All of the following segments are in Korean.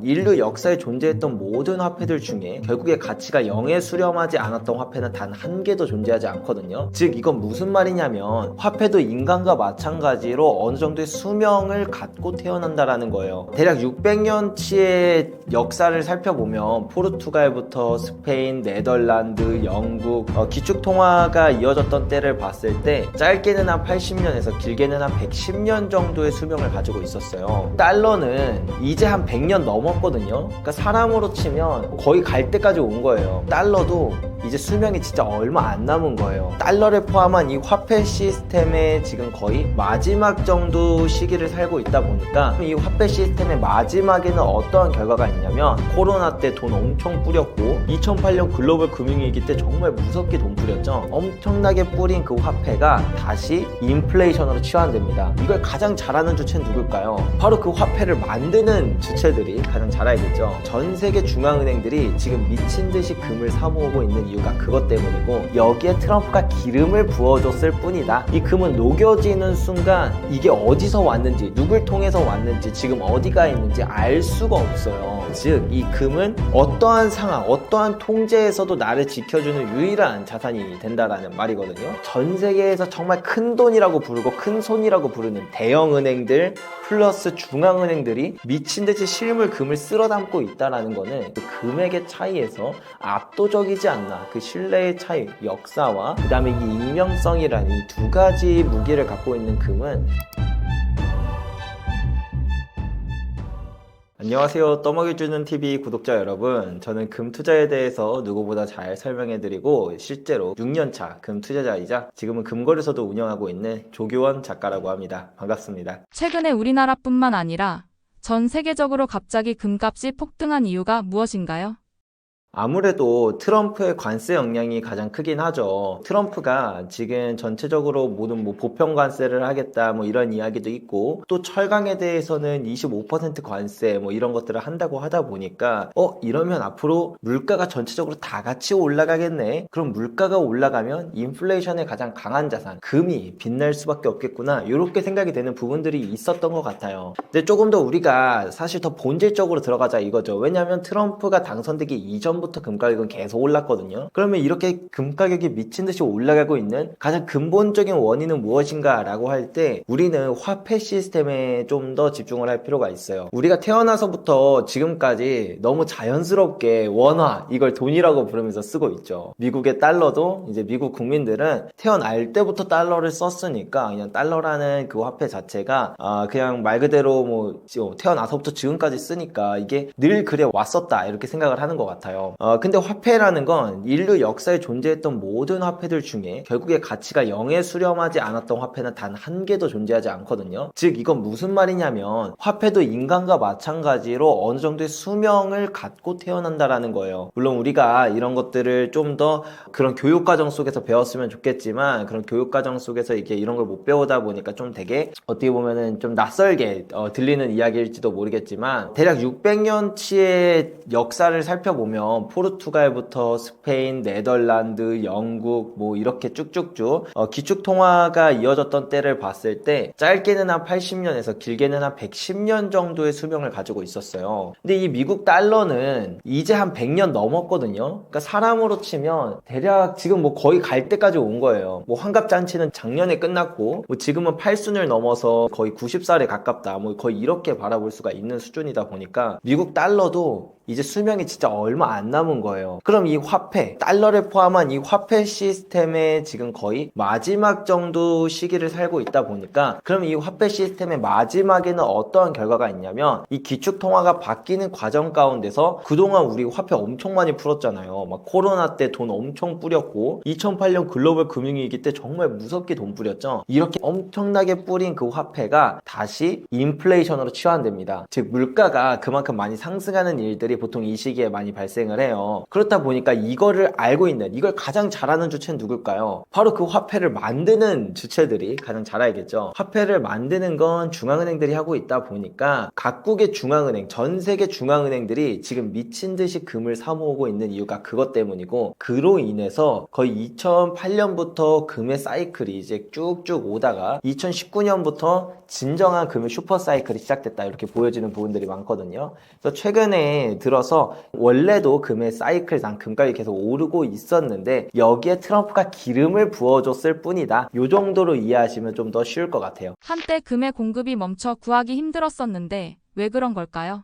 인류 역사에 존재했던 모든 화폐들 중에 결국에 가치가 0에 수렴하지 않았던 화폐는 단 한 개도 존재하지 않거든요. 즉 이건 무슨 말이냐면 화폐도 인간과 마찬가지로 어느 정도의 수명을 갖고 태어난다라는 거예요. 대략 600년치의 역사를 살펴보면 포르투갈부터 스페인, 네덜란드, 영국 기축통화가 이어졌던 때를 봤을 때 짧게는 한 80년에서 길게는 한 110년 정도의 수명을 가지고 있었어요. 달러는 이제 한 100년 넘었거든요. 그러니까 사람으로 치면 거의 갈 때까지 온 거예요. 달러도 이제 수명이 진짜 얼마 안 남은 거예요. 달러를 포함한 이 화폐 시스템의 지금 거의 마지막 정도 시기를 살고 있다 보니까 이 화폐 시스템의 마지막에는 어떠한 결과가 있냐면 코로나 때 돈 엄청 뿌렸고 2008년 글로벌 금융위기 때 정말 무섭게 돈 뿌렸죠. 엄청나게 뿌린 그 화폐가 다시 인플레이션으로 치환됩니다. 이걸 가장 잘하는 주체는 누굴까요? 바로 그 화폐를 만드는 주체들이 가장 잘 알겠죠. 전 세계 중앙은행들이 지금 미친 듯이 금을 사모으고 있는 이유가 그것 때문이고 여기에 트럼프가 기름을 부어줬을 뿐이다. 이 금은 녹여지는 순간 이게 어디서 왔는지 누굴 통해서 왔는지 지금 어디가 있는지 알 수가 없어요. 즉 이 금은 어떠한 상황 어떠한 통제에서도 나를 지켜주는 유일한 자산이 된다라는 말이거든요. 전 세계에서 정말 큰 돈이라고 부르고 큰 손이라고 부르는 대형 은행들 플러스 중앙은행들이 미친듯이 실물 금을 쓸어 담고 있다라는 거는 그 금액의 차이에서 압도적이지 않나. 그 신뢰의 차이, 역사와 그 다음에 이 익명성이라는 이 두 가지 무기를 갖고 있는 금은 안녕하세요. 떠먹여주는 TV 구독자 여러분. 저는 금 투자에 대해서 누구보다 잘 설명해드리고 실제로 6년차 금 투자자이자 지금은 금거래소도 운영하고 있는 조규원 작가라고 합니다. 반갑습니다. 최근에 우리나라뿐만 아니라 전 세계적으로 갑자기 금값이 폭등한 이유가 무엇인가요? 아무래도 트럼프의 관세 영향이 가장 크긴 하죠. 트럼프가 지금 전체적으로 모든 보편 관세를 하겠다 이런 이야기도 있고 또 철강에 대해서는 25% 관세 이런 것들을 한다고 하다 보니까 이러면 앞으로 물가가 전체적으로 다 같이 올라가겠네. 그럼 물가가 올라가면 인플레이션에 가장 강한 자산 금이 빛날 수밖에 없겠구나. 이렇게 생각이 되는 부분들이 있었던 것 같아요. 근데 조금 더 우리가 사실 더 본질적으로 들어가자 이거죠. 왜냐하면 트럼프가 당선되기 이전부터 금 가격은 계속 올랐거든요. 그러면 이렇게 금 가격이 미친듯이 올라가고 있는 가장 근본적인 원인은 무엇인가 라고 할 때 우리는 화폐 시스템에 좀 더 집중을 할 필요가 있어요. 우리가 태어나서부터 지금까지 너무 자연스럽게 원화 이걸 돈이라고 부르면서 쓰고 있죠. 미국의 달러도 이제 미국 국민들은 태어날 때부터 달러를 썼으니까 그냥 달러라는 그 화폐 자체가 그냥 말 그대로 태어나서부터 지금까지 쓰니까 이게 늘 그래 왔었다 이렇게 생각을 하는 것 같아요. 근데 화폐라는 건 인류 역사에 존재했던 모든 화폐들 중에 결국에 가치가 0에 수렴하지 않았던 화폐는 단 한 개도 존재하지 않거든요. 즉 이건 무슨 말이냐면 화폐도 인간과 마찬가지로 어느 정도의 수명을 갖고 태어난다라는 거예요. 물론 우리가 이런 것들을 좀 더 그런 교육과정 속에서 배웠으면 좋겠지만 그런 교육과정 속에서 이게 이런 걸 못 배우다 보니까 좀 되게 어떻게 보면은 좀 낯설게 들리는 이야기일지도 모르겠지만 대략 600년치의 역사를 살펴보면 포르투갈부터 스페인, 네덜란드, 영국 이렇게 쭉쭉쭉 기축통화가 이어졌던 때를 봤을 때 짧게는 한 80년에서 길게는 한 110년 정도의 수명을 가지고 있었어요. 근데 이 미국 달러는 이제 한 100년 넘었거든요. 그러니까 사람으로 치면 대략 지금 거의 갈 때까지 온 거예요. 환갑잔치는 작년에 끝났고 지금은 8순을 넘어서 거의 90살에 가깝다. 거의 이렇게 바라볼 수가 있는 수준이다 보니까 미국 달러도 이제 수명이 진짜 얼마 안 남은 거예요. 그럼 이 화폐, 달러를 포함한 이 화폐 시스템의 지금 거의 마지막 정도 시기를 살고 있다 보니까 그럼 이 화폐 시스템의 마지막에는 어떠한 결과가 있냐면 이 기축통화가 바뀌는 과정 가운데서 그동안 우리 화폐 엄청 많이 풀었잖아요. 코로나 때 돈 엄청 뿌렸고 2008년 글로벌 금융위기 때 정말 무섭게 돈 뿌렸죠. 이렇게 엄청나게 뿌린 그 화폐가 다시 인플레이션으로 치환됩니다. 즉 물가가 그만큼 많이 상승하는 일들이 보통 이 시기에 많이 발생을 해요. 그렇다 보니까 이거를 알고 있는, 이걸 가장 잘하는 주체는 누굴까요? 바로 그 화폐를 만드는 주체들이 가장 잘 알겠죠. 화폐를 만드는 건 중앙은행들이 하고 있다 보니까 각국의 중앙은행, 전 세계 중앙은행들이 지금 미친 듯이 금을 사모으고 있는 이유가 그것 때문이고, 그로 인해서 거의 2008년부터 금의 사이클이 이제 쭉쭉 오다가 2019년부터 진정한 금의 슈퍼 사이클이 시작됐다, 이렇게 보여지는 부분들이 많거든요. 그래서 최근에 들어서 원래도 금의 사이클상 금가격이 계속 오르고 있었는데 여기에 트럼프가 기름을 부어줬을 뿐이다, 요 정도로 이해하시면 좀 더 쉬울 것 같아요. 한때 금의 공급이 멈춰 구하기 힘들었었는데 왜 그런 걸까요?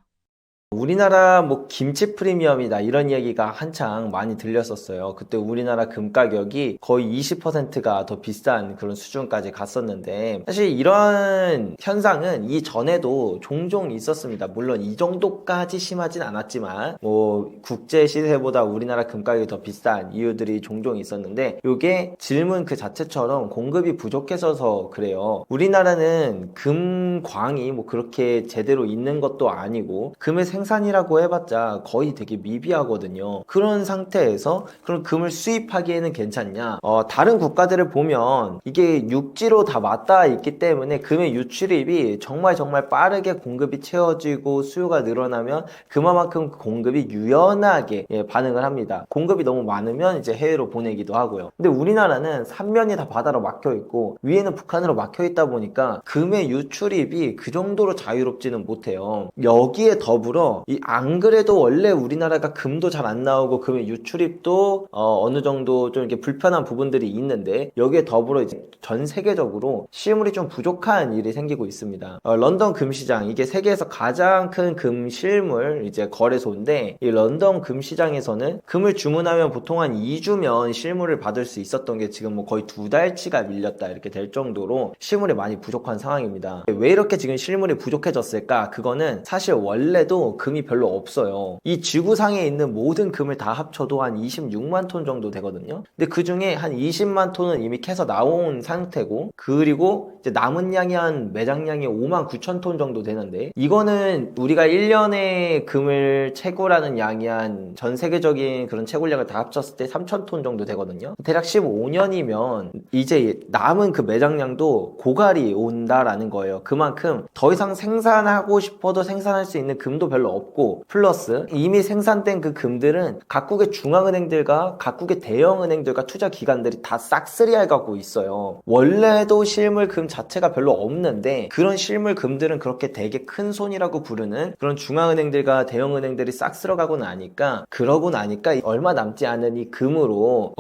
우리나라 뭐 김치 프리미엄이다 이런 이야기가 한창 많이 들렸었어요. 그때 우리나라 금 가격이 거의 20%가 더 비싼 그런 수준까지 갔었는데, 사실 이런 현상은 이전에도 종종 있었습니다. 물론 이 정도까지 심하진 않았지만 뭐 국제 시세보다 우리나라 금 가격이 더 비싼 이유들이 종종 있었는데, 이게 질문 그 자체처럼 공급이 부족해서 그래요. 우리나라는 금광이 뭐 그렇게 제대로 있는 것도 아니고 금의 생산이라고 해봤자 거의 되게 미비하거든요. 그런 상태에서 그럼 금을 수입하기에는 괜찮냐? 다른 국가들을 보면 이게 육지로 다 맞닿아 있기 때문에 금의 유출입이 정말 빠르게 공급이 채워지고 수요가 늘어나면 그만큼 공급이 유연하게 반응을 합니다. 공급이 너무 많으면 이제 해외로 보내기도 하고요. 근데 우리나라는 삼면이 다 바다로 막혀 있고 위에는 북한으로 막혀 있다 보니까 금의 유출입이 그 정도로 자유롭지는 못해요. 여기에 더불어 안 그래도 원래 우리나라가 금도 잘 안 나오고 금의 유출입도 어느 정도 좀 이렇게 불편한 부분들이 있는데, 여기에 더불어 이제 전 세계적으로 실물이 좀 부족한 일이 생기고 있습니다. 런던 금시장, 이게 세계에서 가장 큰 금 실물 이제 거래소인데, 이 런던 금시장에서는 금을 주문하면 보통 한 2주면 실물을 받을 수 있었던 게 지금 뭐 거의 2달치가 밀렸다, 이렇게 될 정도로 실물이 많이 부족한 상황입니다. 왜 이렇게 지금 실물이 부족해졌을까? 그거는 사실 원래도 금이 별로 없어요. 이 지구상에 있는 모든 금을 다 합쳐도 한 26만 톤 정도 되거든요. 근데 그 중에 한 20만 톤은 이미 캐서 나온 상태고, 그리고 이제 남은 양이 한 매장량이 5만 9천 톤 정도 되는데, 이거는 우리가 1년에 금을 채굴하는 양이 한 전 세계적인 그런 채굴량을 다 합쳤을 때 3천 톤 정도 되거든요. 대략 15년이면 이제 남은 그 매장량도 고갈이 온다라는 거예요. 그만큼 더 이상 생산하고 싶어도 생산할 수 있는 금도 별로 없고, 플러스 이미 생산된 그 금들은 각국의 중앙은행들과 각국의 대형은행들과 투자기관들이 다 싹쓸이 해가고 있어요. 원래도 실물 금 자체가 별로 없는데 그런 실물 금들은 그렇게 되게 큰 손이라고 부르는 그런 중앙은행들과 대형은행들이 싹 쓸어가고 나니까, 그러고 나니까 얼마 남지 않은 이 금으로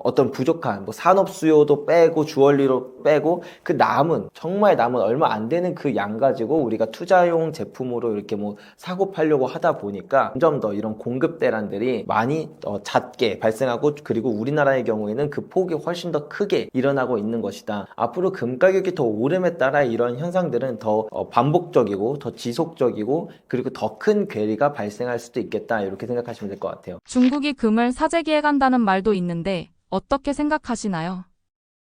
어떤 부족한 뭐 산업 수요도 빼고 주얼리로 빼고 그 정말 남은 얼마 안 되는 그 양 가지고 우리가 투자용 제품으로 이렇게 뭐 사고 팔려고 하다 보니까 점점 더 이런 공급 대란들이 많이 잦게 발생하고, 그리고 우리나라의 경우에는 그 폭이 훨씬 더 크게 일어나고 있는 것이다. 앞으로 금 가격이 더 오름에 따라 이런 현상들은 더 반복적이고 더 지속적이고, 그리고 더 큰 괴리가 발생할 수도 있겠다, 이렇게 생각하시면 될 것 같아요. 중국이 금을 사재기해 간다는 말도 있는데 어떻게 생각하시나요?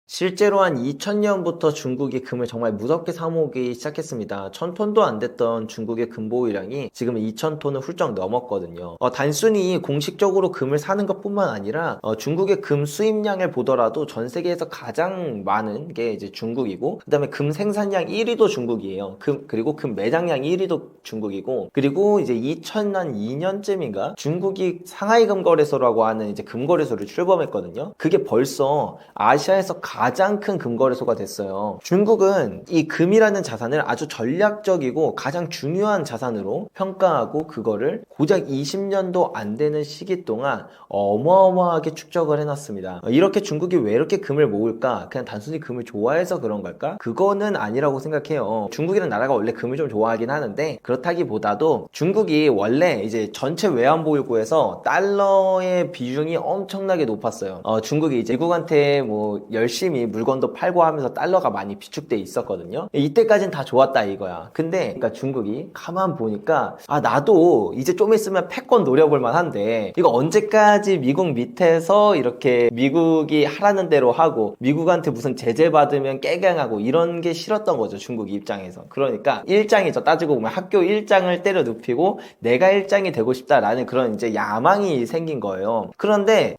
실제로 한 2000년부터 중국이 금을 정말 무섭게 사모으기 시작했습니다. 1000톤도 안 됐던 중국의 금 보유량이 지금 2000톤을 훌쩍 넘었거든요. 단순히 공식적으로 금을 사는 것뿐만 아니라 중국의 금 수입량을 보더라도 전 세계에서 가장 많은 게 이제 중국이고, 그 다음에 금 생산량 1위도 중국이에요. 그리고 금 매장량 1위도 중국이고, 그리고 이제 2002년쯤인가 중국이 상하이 금거래소라고 하는 이제 금거래소를 출범했거든요. 그게 벌써 아시아에서 가장 큰 금거래소가 됐어요. 중국은 이 금이라는 자산을 아주 전략적이고 가장 중요한 자산으로 평가하고, 그거를 고작 20년도 안 되는 시기 동안 어마어마하게 축적을 해놨습니다. 이렇게 중국이 왜 이렇게 금을 모을까? 그냥 단순히 금을 좋아해서 그런 걸까? 그거는 아니라고 생각해요. 중국이라는 나라가 원래 금을 좀 좋아하긴 하는데, 그렇다기보다도 중국이 원래 이제 전체 외환보유고에서 달러의 비중이 엄청나게 높았어요. 중국이 이제 미국한테 뭐 열심히 열심히 물건도 팔고 하면서 달러가 많이 비축돼 있었거든요. 이때까지는 다 좋았다 이거야. 근데 그러니까 중국이 가만 보니까 나도 이제 좀 있으면 패권 노려볼 만한데 이거 언제까지 미국 밑에서 이렇게 미국이 하라는 대로 하고 미국한테 무슨 제재 받으면 깨갱하고 이런 게 싫었던 거죠, 중국 입장에서. 그러니까 일장이죠. 따지고 보면 학교 일장을 때려 눕히고 내가 일장이 되고 싶다라는 그런 이제 야망이 생긴 거예요. 그런데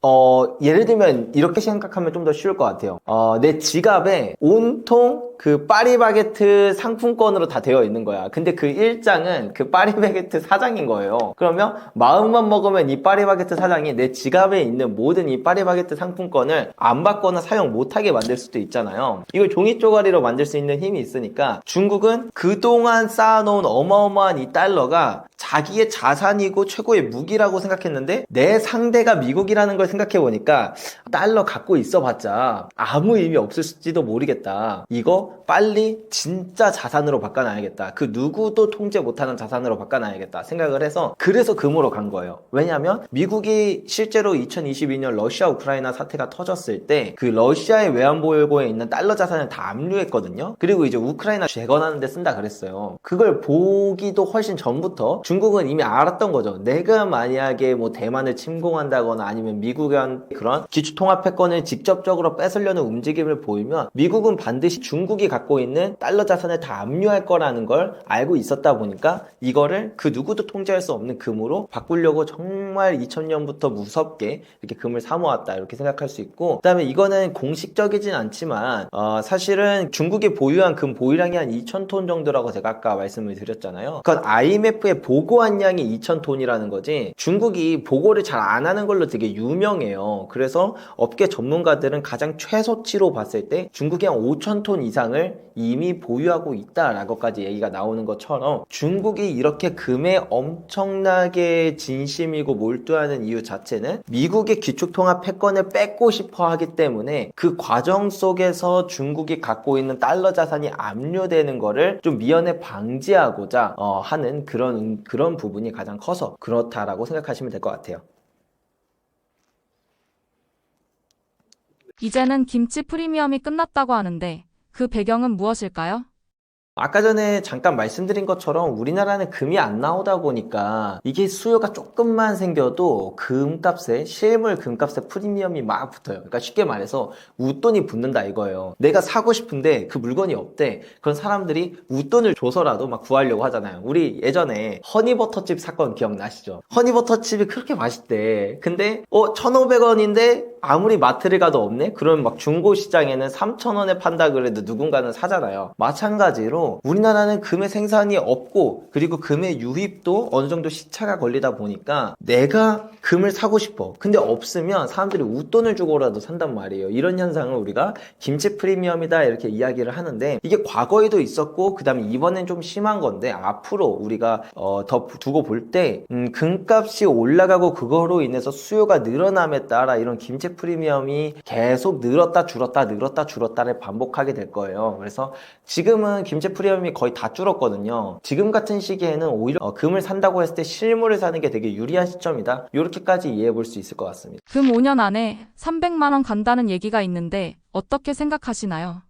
예를 들면 이렇게 생각하면 좀 더 쉬울 것 같아요. 내 지갑에 온통 그 파리바게트 상품권으로 다 되어 있는 거야. 근데 그 일장은 그 파리바게트 사장인 거예요. 그러면 마음만 먹으면 이 파리바게트 사장이 내 지갑에 있는 모든 이 파리바게트 상품권을 안 받거나 사용 못하게 만들 수도 있잖아요. 이걸 종이 쪼가리로 만들 수 있는 힘이 있으니까 중국은 그동안 쌓아놓은 어마어마한 이 달러가 자기의 자산이고 최고의 무기라고 생각했는데 내 상대가 미국이라는 걸 생각해보니까 달러 갖고 있어봤자 아무 의미 없을지도 모르겠다. 이거 빨리 진짜 자산으로 바꿔놔야겠다. 그 누구도 통제 못하는 자산으로 바꿔놔야겠다 생각을 해서 그래서 금으로 간 거예요. 왜냐하면 미국이 실제로 2022년 러시아 우크라이나 사태가 터졌을 때 그 러시아의 외환보유고에 있는 달러 자산을 다 압류했거든요. 그리고 이제 우크라이나 재건하는 데 쓴다 그랬어요. 그걸 보기도 훨씬 전부터 중국은 이미 알았던 거죠. 내가 만약에 뭐 대만을 침공한다거나 아니면 미국한 그런 기축통화패권을 직접적으로 뺏으려는 움직임을 보이면 미국은 반드시 중국이 갖고 있는 달러 자산을 다 압류할 거라는 걸 알고 있었다 보니까 이거를 그 누구도 통제할 수 없는 금으로 바꾸려고 정말 2000년부터 무섭게 이렇게 금을 사모았다 이렇게 생각할 수 있고, 그다음에 이거는 공식적이진 않지만 사실은 중국이 보유한 금 보유량이 한 2000톤 정도라고 제가 아까 말씀을 드렸잖아요. 그건 IMF의 보고한 양이 2000톤이라는 거지 중국이 보고를 잘 안 하는 걸로 되게 유명해요. 그래서 업계 전문가들은 가장 최소치로 봤을 때 중국이 한 5000톤 이상을 이미 보유하고 있다라고까지 얘기가 나오는 것처럼 중국이 이렇게 금에 엄청나게 진심이고 몰두하는 이유 자체는 미국의 기축통화 패권을 뺏고 싶어 하기 때문에 그 과정 속에서 중국이 갖고 있는 달러 자산이 압류되는 거를 좀 미연에 방지하고자 하는 그런 부분이 가장 커서 그렇다라고 생각하시면 될 것 같아요. 이제는 김치 프리미엄이 끝났다고 하는데 그 배경은 무엇일까요? 아까 전에 잠깐 말씀드린 것처럼 우리나라는 금이 안 나오다 보니까 이게 수요가 조금만 생겨도 금값에 실물 금값에 프리미엄이 막 붙어요. 그러니까 쉽게 말해서 웃돈이 붙는다 이거예요. 내가 사고 싶은데 그 물건이 없대. 그런 사람들이 웃돈을 줘서라도 막 구하려고 하잖아요. 우리 예전에 허니버터칩 사건 기억나시죠? 허니버터칩이 그렇게 맛있대. 근데 1,500원인데 아무리 마트를 가도 없네? 그러면 막 중고시장에는 3,000원에 판다 그래도 누군가는 사잖아요. 마찬가지로 우리나라는 금의 생산이 없고 그리고 금의 유입도 어느 정도 시차가 걸리다 보니까 내가 금을 사고 싶어. 근데 없으면 사람들이 웃돈을 주고라도 산단 말이에요. 이런 현상을 우리가 김치 프리미엄이다 이렇게 이야기를 하는데 이게 과거에도 있었고 그 다음에 이번엔 좀 심한 건데 앞으로 우리가 더 두고 볼 때 금값이 올라가고 그거로 인해서 수요가 늘어남에 따라 이런 김치 프리미엄이 계속 늘었다 줄었다를 반복하게 될 거예요. 그래서 지금은 김치 프리미엄이 거의 다 줄었거든요. 지금 같은 시기에는 오히려 금을 산다고 했을 때 실물을 사는 게 되게 유리한 시점이다. 이렇게까지 이해해 볼 수 있을 것 같습니다. 금 5년 안에 300만 원 간다는 얘기가 있는데 어떻게 생각하시나요?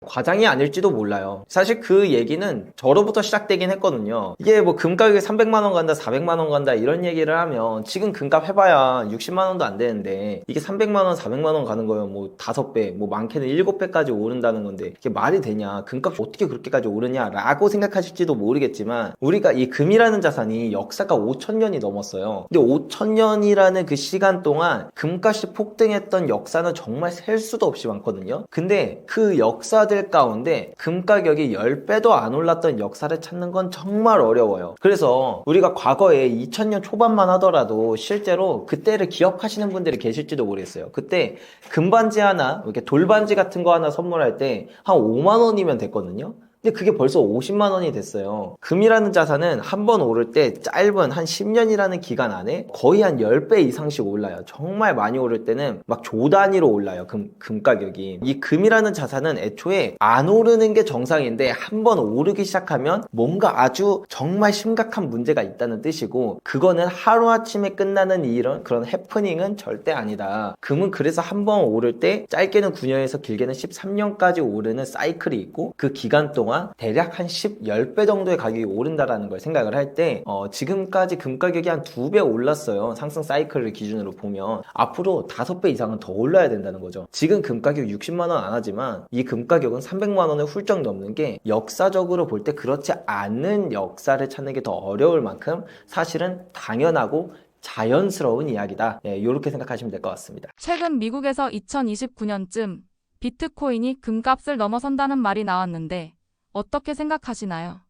과장이 아닐지도 몰라요. 사실 그 얘기는 저로부터 시작되긴 했거든요. 이게 뭐 금가격이 300만 원 간다, 400만 원 간다 이런 얘기를 하면 지금 금값 해봐야 60만 원도 안 되는데 이게 300만 원, 400만 원 가는 거예요. 뭐 5배, 뭐 많게는 7배까지 오른다는 건데 이게 말이 되냐? 금값 어떻게 그렇게까지 오르냐라고 생각하실지도 모르겠지만 우리가 이 금이라는 자산이 역사가 5,000년이 넘었어요. 근데 5,000년이라는 그 시간 동안 금값이 폭등했던 역사는 정말 셀 수도 없이 많거든요. 근데 그 역사들 가운데 금 가격이 10배도 안 올랐던 역사를 찾는 건 정말 어려워요. 그래서 우리가 과거에 2000년 초반만 하더라도 실제로 그때를 기억하시는 분들이 계실지도 모르겠어요. 그때 금반지 하나, 이렇게 돌반지 같은 거 하나 선물할 때 한 5만 원이면 됐거든요. 근데 그게 벌써 50만 원이 됐어요. 금이라는 자산은 한 번 오를 때 짧은 한 10년이라는 기간 안에 거의 한 10배 이상씩 올라요. 정말 많이 오를 때는 막 조 단위로 올라요. 금 가격이. 이 금이라는 자산은 애초에 안 오르는 게 정상인데 한 번 오르기 시작하면 뭔가 아주 정말 심각한 문제가 있다는 뜻이고, 그거는 하루아침에 끝나는 이런 그런 해프닝은 절대 아니다. 금은 그래서 한 번 오를 때 짧게는 9년에서 길게는 13년까지 오르는 사이클이 있고, 그 기간 동안 대략 한 10배 정도의 가격이 오른다라는 걸 생각을 할 때 지금까지 금 가격이 한 2배 올랐어요. 상승 사이클을 기준으로 보면 앞으로 5배 이상은 더 올라야 된다는 거죠. 지금 금 가격 60만 원 안 하지만 이 금 가격은 300만 원을 훌쩍 넘는 게 역사적으로 볼 때 그렇지 않은 역사를 찾는 게 더 어려울 만큼 사실은 당연하고 자연스러운 이야기다. 이렇게 생각하시면 될 것 같습니다. 최근 미국에서 2029년쯤 비트코인이 금값을 넘어선다는 말이 나왔는데 어떻게 생각하시나요?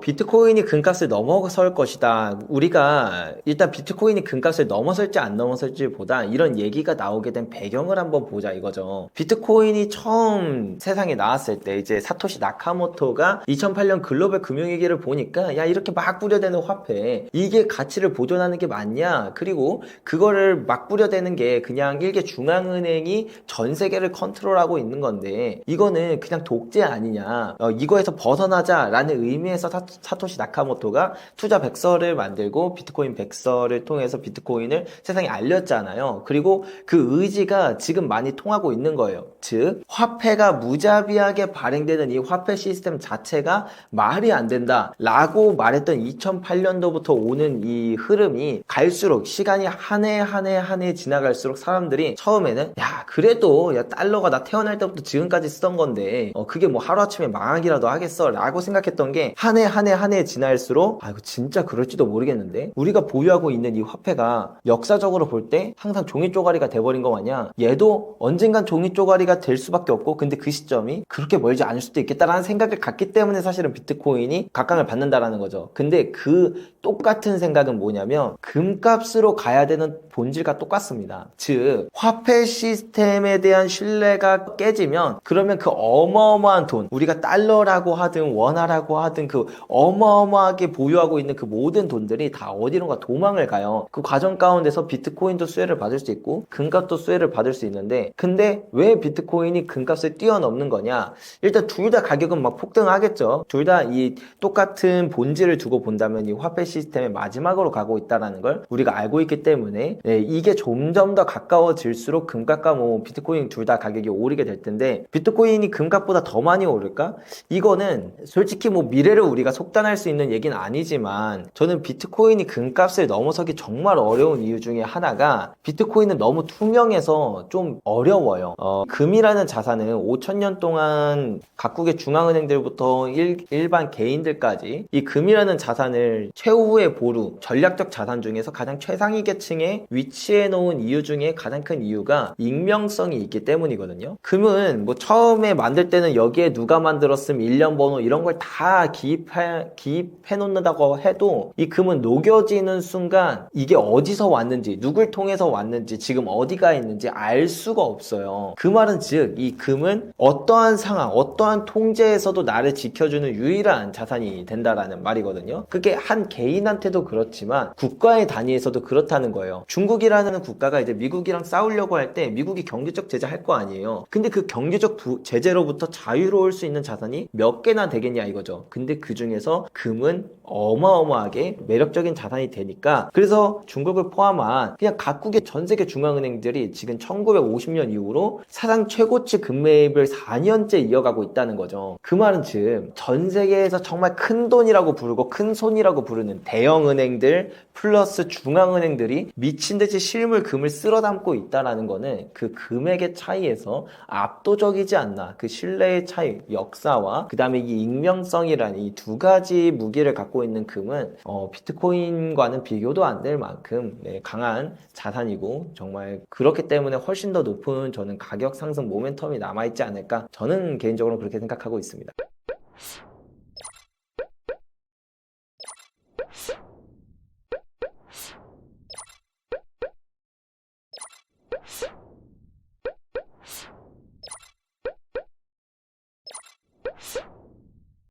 비트코인이 금값을 넘어설 것이다. 우리가 일단 비트코인이 금값을 넘어설지 안 넘어설지보다 이런 얘기가 나오게 된 배경을 한번 보자 이거죠. 비트코인이 처음 세상에 나왔을 때 이제 사토시 나카모토가 2008년 글로벌 금융위기를 보니까 야, 이렇게 막 뿌려대는 화폐 이게 가치를 보존하는 게 맞냐? 그리고 그거를 막 뿌려대는 게 그냥 일개 중앙은행이 전 세계를 컨트롤하고 있는 건데 이거는 그냥 독재 아니냐? 이거에서 벗어나자라는 의미에서 사토시 나카모토가 투자 백서를 만들고 비트코인 백서를 통해서 비트코인을 세상에 알렸잖아요. 그리고 그 의지가 지금 많이 통하고 있는 거예요. 즉 화폐가 무자비하게 발행되는 이 화폐 시스템 자체가 말이 안 된다 라고 말했던 2008년도부터 오는 이 흐름이 갈수록 시간이 한 해 한 해 한 해 지나갈수록 사람들이 처음에는 야 그래도 야 달러가 나 태어날 때부터 지금까지 쓰던 건데 그게 뭐 하루아침에 망하기라도 하겠어 라고 생각했던 게 한 해 한 해 지날수록 이거 진짜 그럴지도 모르겠는데 우리가 보유하고 있는 이 화폐가 역사적으로 볼 때 항상 종이 쪼가리가 돼버린 거 마냥 얘도 언젠간 종이 쪼가리가 될 수밖에 없고 근데 그 시점이 그렇게 멀지 않을 수도 있겠다라는 생각을 갖기 때문에 사실은 비트코인이 각광을 받는다라는 거죠. 근데 그 똑같은 생각은 뭐냐면 금값으로 가야 되는 본질과 똑같습니다. 즉 화폐 시스템에 대한 신뢰가 깨지면 그러면 그 어마어마한 돈 우리가 달러라고 하든 원화라고 하든 그 어마어마하게 보유하고 있는 그 모든 돈들이 다 어디론가 도망을 가요. 그 과정 가운데서 비트코인도 수혜를 받을 수 있고 금값도 수혜를 받을 수 있는데 근데 왜 비트코인이 금값을 뛰어넘는 거냐? 일단 둘 다 가격은 막 폭등하겠죠. 둘 다 이 똑같은 본질을 두고 본다면 이 화폐 시스템의 마지막으로 가고 있다는 걸 우리가 알고 있기 때문에 이게 점점 더 가까워질수록 금값과 뭐 비트코인 둘 다 가격이 오르게 될 텐데 비트코인이 금값보다 더 많이 오를까? 이거는 솔직히 뭐 미래를 우리가 속단할 수 있는 얘기는 아니지만 저는 비트코인이 금값을 넘어서기 정말 어려운 이유 중에 하나가 비트코인은 너무 투명해서 좀 어려워요. 금이라는 자산은 5,000년 동안 각국의 중앙은행들부터 일반 개인들까지 이 금이라는 자산을 최후의 보루, 전략적 자산 중에서 가장 최상위 계층에 위치해 놓은 이유 중에 가장 큰 이유가 익명성이 있기 때문이거든요. 금은 뭐 처음에 만들 때는 여기에 누가 만들었음, 일련 번호 이런 걸 다 기입해 놓는다고 해도 이 금은 녹여지는 순간 이게 어디서 왔는지, 누굴 통해서 왔는지, 지금 어디가 있는지 알 수가 없어요. 그 말은 즉 이 금은 어떠한 상황, 어떠한 통제에서도 나를 지켜주는 유일한 자산이 된다라는 말이거든요. 그게 한 개인한테도 그렇지만 국가의 단위에서도 그렇다는 거예요. 중국이라는 국가가 이제 미국이랑 싸우려고 할 때 미국이 경제적 제재 할 거 아니에요. 근데 그 경제적 제재로부터 자유로울 수 있는 자산이 몇 개나 되겠냐 이거죠. 근데 그 중에서 금은 어마어마하게 매력적인 자산이 되니까 그래서 중국을 포함한 그냥 각국의 전 세계 중앙은행들이 지금 1950년 이후로 사상 최고치 금매입을 4년째 이어가고 있다는 거죠. 그 말은 즉 전 세계에서 정말 큰 돈이라고 부르고 큰 손이라고 부르는 대형 은행들 플러스 중앙은행들이 미친듯이 실물 금을 쓸어 담고 있다는 거는 그 금액의 차이에서 압도적이지 않나. 그 신뢰의 차이, 역사와 그 다음에 이 익명성이라는 이 두 가지 무기를 갖고 있는 금은 비트코인과는 비교도 안 될 만큼 강한 자산이고 정말 그렇기 때문에 훨씬 더 높은 저는 가격 상승 모멘텀이 남아있지 않을까 저는 개인적으로 그렇게 생각하고 있습니다.